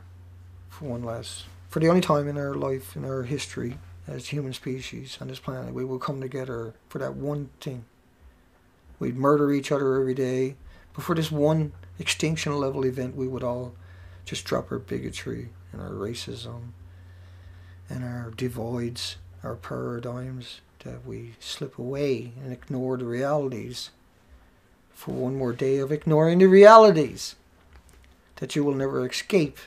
for the only time in our life, in our history as human species on this planet, we would come together for that one thing. We'd murder each other every day, but for this one extinction level event, we would all just drop our bigotry and our racism and our divides, our paradigms, that we slip away and ignore the realities for one more day of ignoring the realities that you will never escape.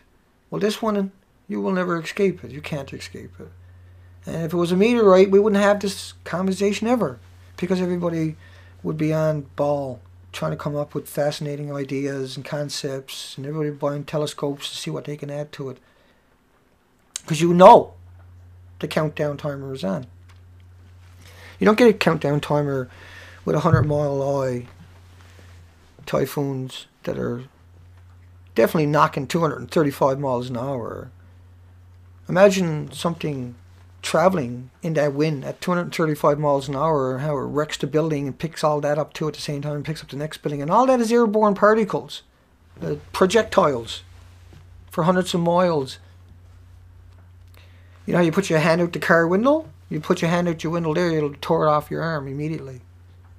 Well, this one, you will never escape it. You can't escape it. And if it was a meteorite, we wouldn't have this conversation ever, because everybody would be on ball trying to come up with fascinating ideas and concepts, and everybody buying telescopes to see what they can add to it. Because you know the countdown timer is on. You don't get a countdown timer with 100-mile-high typhoons that are definitely knocking 235 miles an hour. Imagine something traveling in that wind at 235 miles an hour, and how it wrecks the building and picks all that up too at the same time, and picks up the next building, and all that is airborne particles, projectiles for hundreds of miles. You know how you put your hand out the car window? You put your hand out your window there, it'll tear it off your arm immediately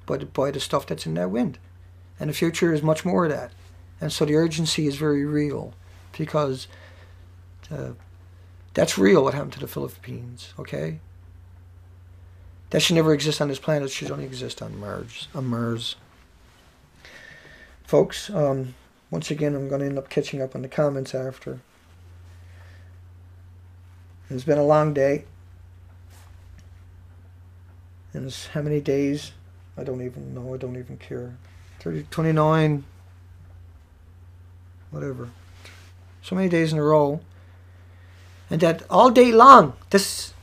by the stuff that's in that wind. And the future is much more of that. And so the urgency is very real, because that's real what happened to the Philippines, okay? That should never exist on this planet. It should only exist on Mars. Folks, once again, I'm going to end up catching up on the comments after. It's been a long day. And it's how many days? I don't even know. I don't even care. 30, 29, whatever. So many days in a row. And that all day long, it's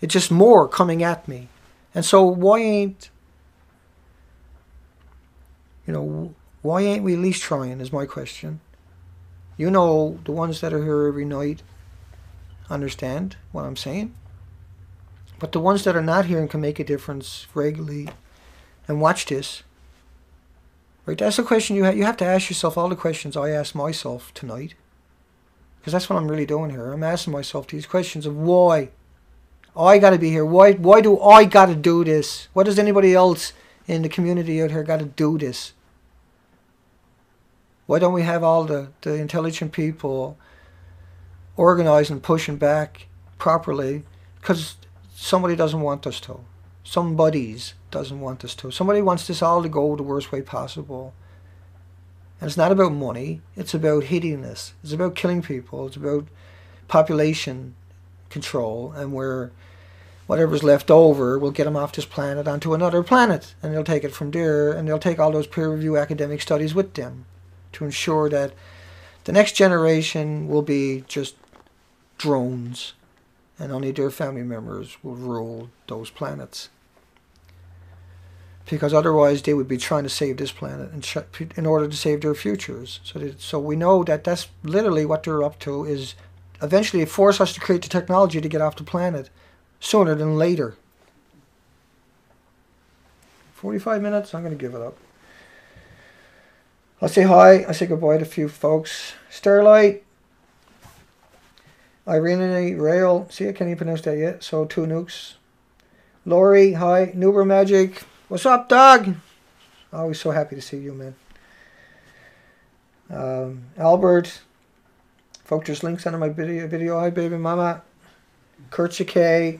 just more coming at me. And so why ain't we at least trying, is my question. You know, the ones that are here every night understand what I'm saying. But the ones that are not here and can make a difference regularly and watch this, right? That's the question you have to ask yourself. All the questions I asked myself tonight, because that's what I'm really doing here. I'm asking myself these questions of why I got to be here. Why do I got to do this? What does anybody else in the community out here got to do this? Why don't we have all the intelligent people organizing and pushing back properly? Because somebody doesn't want us to. Somebody's doesn't want us to. Somebody wants this all to go the worst way possible. And it's not about money. It's about hideousness. It's about killing people. It's about population control. And where whatever's left over, we'll get them off this planet onto another planet. And they'll take it from there. And they'll take all those peer-reviewed academic studies with them to ensure that the next generation will be just drones. And only their family members will rule those planets. Because otherwise they would be trying to save this planet in order to save their futures. So we know that that's literally what they're up to, is eventually force us to create the technology to get off the planet sooner than later. 45 minutes, I'm going to give it up. I'll say hi, I say goodbye to a few folks. Starlight, Irene, Rail, see I can't even pronounce that yet, so 2 nukes. Lori, hi. Nuber Magic, what's up, dog? Always so happy to see you, man. Albert, folks, there's links under my video. Hi, baby mama. Kurtza K,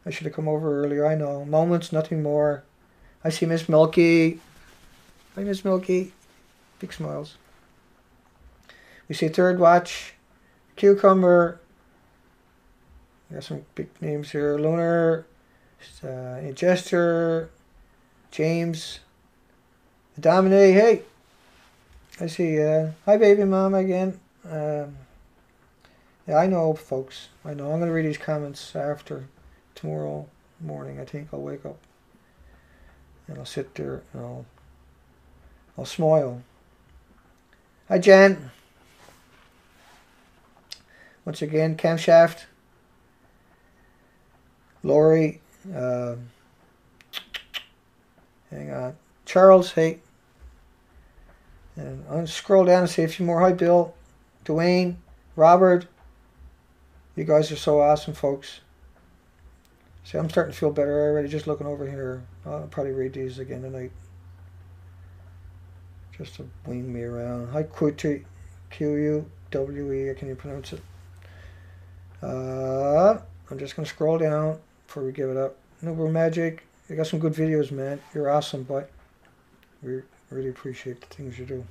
I should have come over earlier, I know. Moments, nothing more. I see Miss Milky. Hi, Miss Milky. Big smiles. We see Third Watch. Cucumber. Got some big names here. Lunar. Ingester. James. Dominic. Hey. I see. Hi, baby mama again. Yeah, I know, folks. I know. I'm going to read these comments after tomorrow morning. I think I'll wake up. And I'll sit there and I'll smile. Hi, Jen. Once again, Camshaft. Lori. Hang on. Charles, hey. And I'm going to scroll down and see a few more. Hi, Bill. Dwayne. Robert. You guys are so awesome, folks. See, I'm starting to feel better already just looking over here. I'll probably read these again tonight. Just to wing me around. Hi, Quuwe. Q-U-W-E. I can't even pronounce it. I'm just going to scroll down before we give it up. Nuber Magic. You got some good videos, man. You're awesome, but we really appreciate the things you do.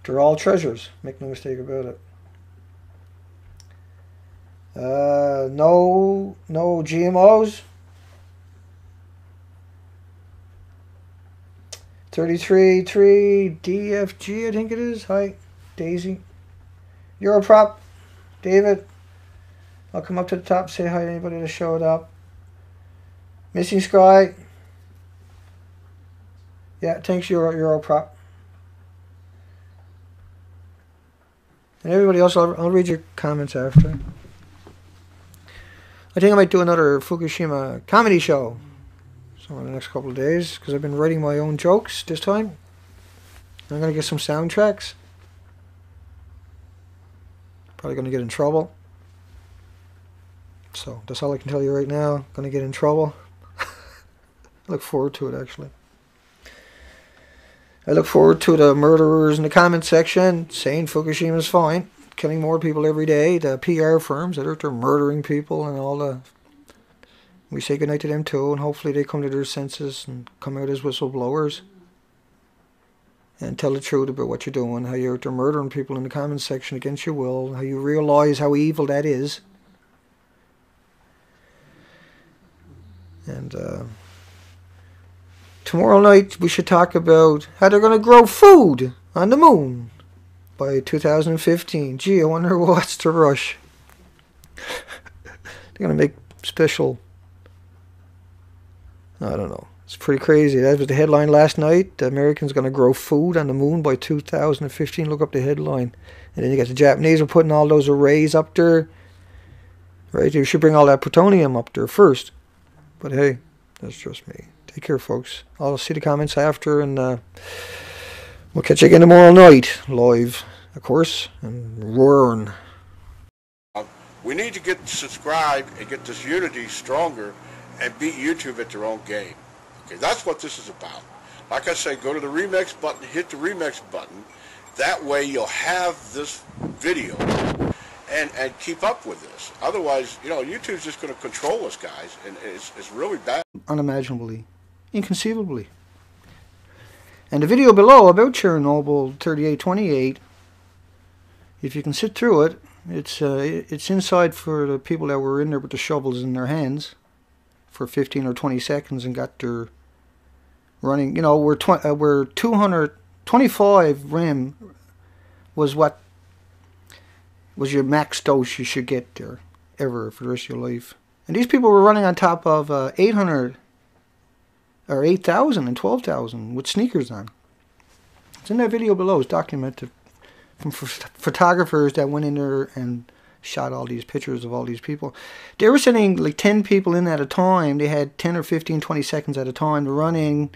They're all treasures. Make no mistake about it. No GMOs. 33-3 DFG, I think it is. Hi, Daisy. Europrop. David. I'll come up to the top, say hi to anybody that showed up. Missing Sky. Yeah, thanks, Europrop. And everybody else, I'll read your comments after. I think I might do another Fukushima comedy show. So in the next couple of days, because I've been writing my own jokes this time. I'm going to get some soundtracks. Probably going to get in trouble. So that's all I can tell you right now. Going to get in trouble. I look forward to it, actually. I look forward to the murderers in the comment section saying Fukushima's fine, killing more people every day. The PR firms that are out there murdering people and all the... We say goodnight to them too, and hopefully they come to their senses and come out as whistleblowers and tell the truth about what you're doing, how you're out there murdering people in the comment section against your will, how you realize how evil that is. And tomorrow night we should talk about how they're going to grow food on the moon by 2015. Gee, I wonder what's the rush. They're going to make special... I don't know. It's pretty crazy. That was the headline last night. The Americans going to grow food on the moon by 2015. Look up the headline. And then you got the Japanese are putting all those arrays up there. Right? You should bring all that plutonium up there first. But hey, that's just me. Take care, folks. I'll see the comments after, and we'll catch you again tomorrow night, live, of course, and roaring. We need to get subscribed and get this unity stronger and beat YouTube at their own game. Okay, that's what this is about. Like I say, go to the remix button, hit the remix button. That way you'll have this video and keep up with this. Otherwise, you know, YouTube's just going to control us, guys, and it's really bad. Unimaginably, inconceivably. And the video below about Chernobyl 3828, if you can sit through it, it's inside for the people that were in there with the shovels in their hands for 15 or 20 seconds and got their running. You know, we're 225 rem was what was your max dose you should get there ever for the rest of your life. And these people were running on top of 800 or 8,000 and 12,000 with sneakers on. It's in that video below. It's documented from photographers that went in there and shot all these pictures of all these people. They were sending like 10 people in at a time. They had 10 or 15, 20 seconds at a time to run in,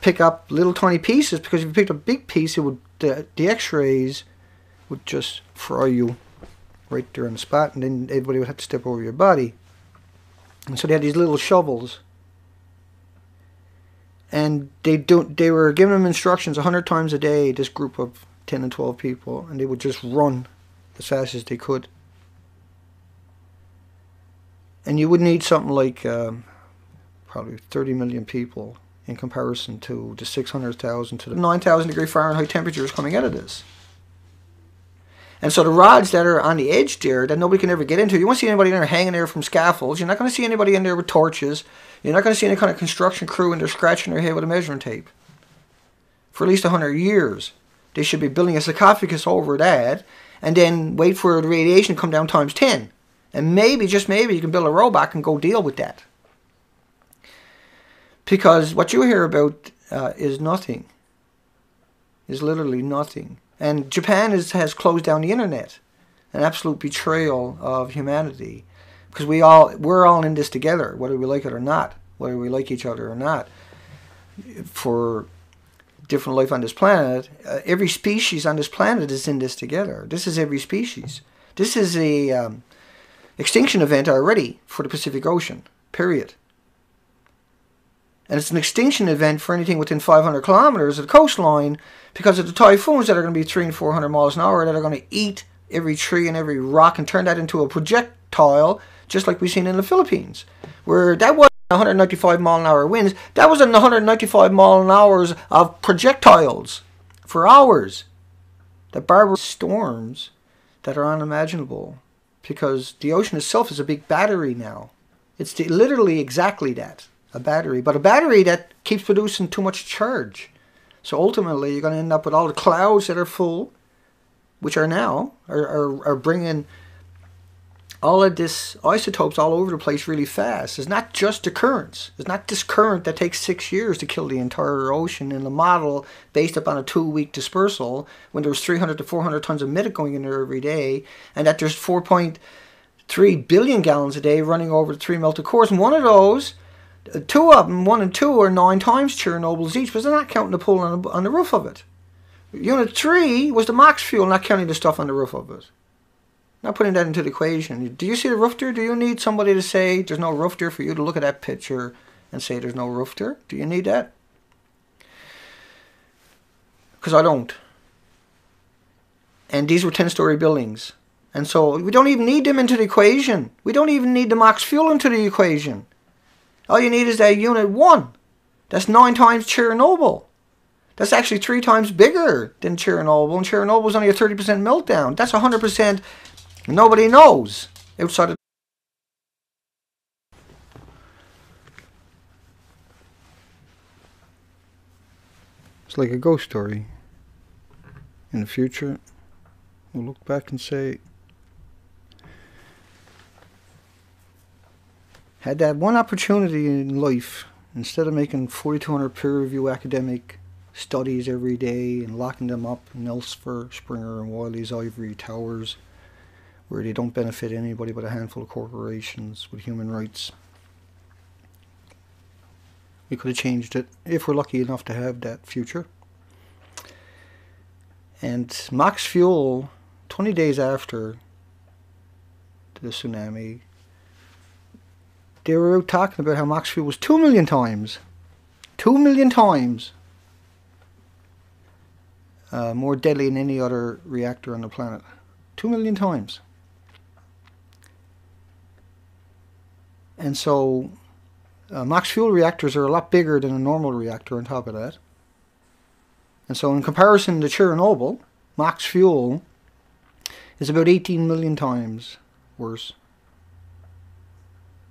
pick up little tiny pieces, because if you picked up a big piece, it would the x-rays would just fry you right there on the spot, and then everybody would have to step over your body. And so they had these little shovels, and they were giving them instructions 100 times a day, this group of 10 and 12 people, and they would just run as fast as they could. And you would need something like probably 30 million people in comparison to the 600,000 to the 9,000 degree Fahrenheit temperatures coming out of this. And so the rods that are on the edge there that nobody can ever get into, you won't see anybody in there hanging there from scaffolds. You're not going to see anybody in there with torches. You're not going to see any kind of construction crew in there scratching their head with a measuring tape. For at least 100 years. They should be building a sarcophagus over that and then wait for the radiation to come down times 10. And maybe, just maybe, you can build a robot and go deal with that. Because what you hear about is nothing. Is literally nothing. And Japan has closed down the internet. An absolute betrayal of humanity. Because we're all in this together, whether we like it or not. Whether we like each other or not. For different life on this planet, every species on this planet is in this together. This is every species. This is a extinction event already for the Pacific Ocean, period. And it's an extinction event for anything within 500 kilometers of the coastline because of the typhoons that are going to be 300 and 400 miles an hour that are going to eat every tree and every rock and turn that into a projectile, just like we've seen in the Philippines, where that was 195 mile an hour winds. That was in 195 mile an hour of projectiles for hours. The barbarous storms that are unimaginable, because the ocean itself is a big battery now. It's literally exactly that, a battery, but a battery that keeps producing too much charge. So ultimately, you're going to end up with all the clouds that are full, which are now are bringing all of this isotopes all over the place really fast. It's not just the currents. It's not this current that takes 6 years to kill the entire ocean in a model based upon a 2-week dispersal when there's 300 to 400 tons of mitic going in there every day, and that there's 4.3 billion gallons a day running over the 3 melted cores. And one of those, 2 of them, 1 and 2, are 9 times Chernobyl's each, but they're not counting the pool on the roof of it. Unit 3 was the Mox Fuel, not counting the stuff on the roof of it. Not putting that into the equation. Do you see the roof there? Do you need somebody to say there's no roof there for you to look at that picture and say there's no roof there? Do you need that? Because I don't. And these were 10-story buildings. And so we don't even need them into the equation. We don't even need the Mox Fuel into the equation. All you need is that Unit 1. That's 9 times Chernobyl. That's actually 3 times bigger than Chernobyl. And Chernobyl was only a 30% meltdown. That's 100%. Nobody knows outside of. It's like a ghost story. In the future, we'll look back and say, had that one opportunity in life, instead of making 4,200 peer-review academic studies every day and locking them up in Elster, Springer, and Wiley's ivory towers, where they don't benefit anybody but a handful of corporations with human rights. We could have changed it if we're lucky enough to have that future. And Mox Fuel, 20 days after the tsunami, they were out talking about how Mox Fuel was 2 million times more deadly than any other reactor on the planet. 2 million times. And so Mox Fuel reactors are a lot bigger than a normal reactor on top of that. And so in comparison to Chernobyl, Mox Fuel is about 18 million times worse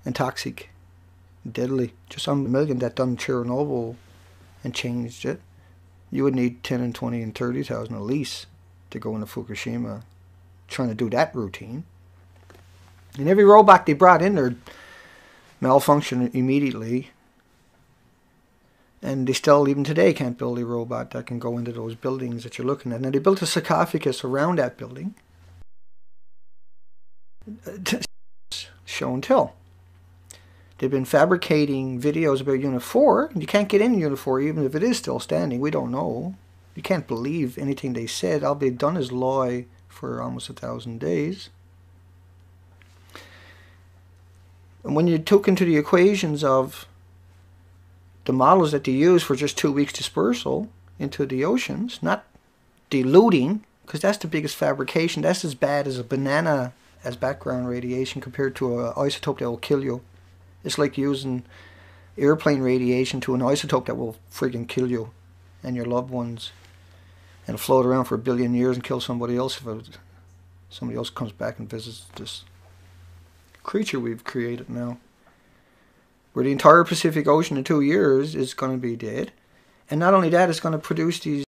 and toxic, deadly. Just on the million that done Chernobyl and changed it, you would need 10 and 20 and 30,000 at least to go into Fukushima trying to do that routine. And every robot they brought in there malfunctioned immediately. And they still, even today, can't build a robot that can go into those buildings that you're looking at. Now, they built a sarcophagus around that building. Show and tell. They've been fabricating videos about Unit 4. You can't get in Unit 4 even if it is still standing. We don't know. You can't believe anything they said. All they've done is lie for almost 1,000 days. And when you took into the equations of the models that they use for just 2 weeks dispersal into the oceans, not diluting, because that's the biggest fabrication. That's as bad as a banana as background radiation compared to an isotope that will kill you. It's like using airplane radiation to an isotope that will friggin' kill you and your loved ones, and it'll float around for 1 billion years and kill somebody else if somebody else comes back and visits this creature we've created now, where the entire Pacific Ocean in 2 years is going to be dead. And not only that, it's going to produce these